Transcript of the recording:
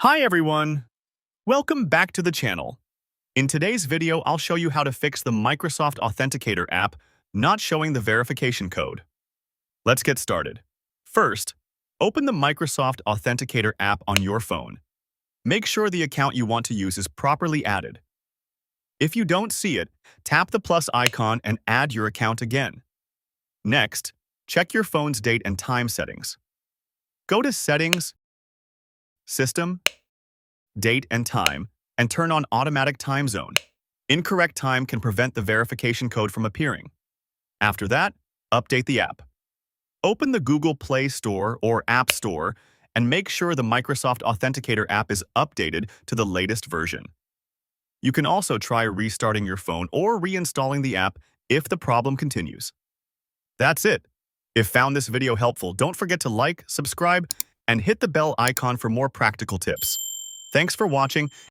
Hi everyone! Welcome back to the channel. In today's video, I'll show you how to fix the Microsoft Authenticator app not showing the verification code. Let's get started. First, open the Microsoft Authenticator app on your phone. Make sure the account you want to use is properly added. If you don't see it, tap the plus icon and add your account again. Next, check your phone's date and time settings. Go to Settings, System, Date and Time, and turn on Automatic Time Zone. Incorrect time can prevent the verification code from appearing. After that, update the app. Open the Google Play Store or App Store and make sure the Microsoft Authenticator app is updated to the latest version. You can also try restarting your phone or reinstalling the app if the problem continues. That's it. If found this video helpful, don't forget to like, subscribe, and hit the bell icon for more practical tips. Thanks for watching,